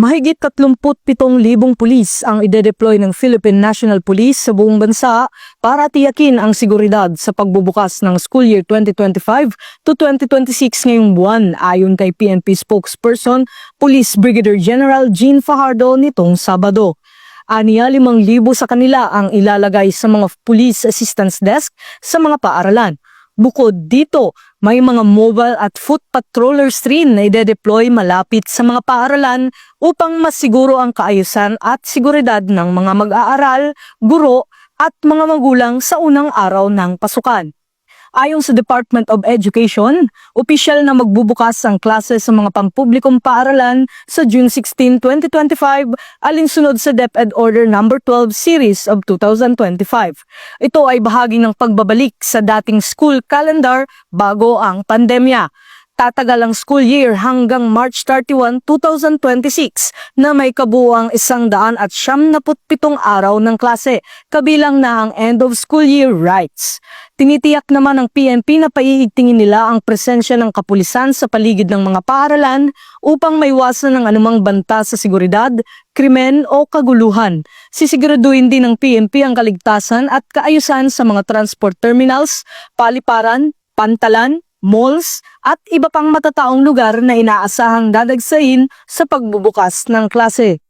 Mahigit 37,000 pulis ang ide-deploy ng Philippine National Police sa buong bansa para tiyakin ang seguridad sa pagbubukas ng school year 2025 to 2026 ngayong buwan ayon kay PNP spokesperson Police Brigadier General Jean Fajardo nitong Sabado. Aniya 5,000 sa kanila ang ilalagay sa mga police assistance desk sa mga paaralan. Bukod dito, may mga mobile at foot patrollers rin na ide-deploy malapit sa mga paaralan upang masiguro ang kaayusan at seguridad ng mga mag-aaral, guro at mga magulang sa unang araw ng pasukan. Ayon sa Department of Education, opisyal na magbubukas ang klase sa mga pampublikong paaralan sa June 16, 2025 alinsunod sa DepEd Order No. 12 Series of 2025. Ito ay bahagi ng pagbabalik sa dating school calendar bago ang pandemya. Tatagal ang school year hanggang March 31, 2026 na may kabuuang 197 araw ng klase, kabilang na ang end of school year rights. Tinitiyak naman ng PNP na paiigtingin nila ang presensya ng kapulisan sa paligid ng mga paaralan upang maiwasan ang anumang banta sa seguridad, krimen o kaguluhan. Sisiguraduhin din ng PNP ang kaligtasan at kaayusan sa mga transport terminals, paliparan, pantalan, malls at iba pang matataong lugar na inaasahang dadagsain sa pagbubukas ng klase.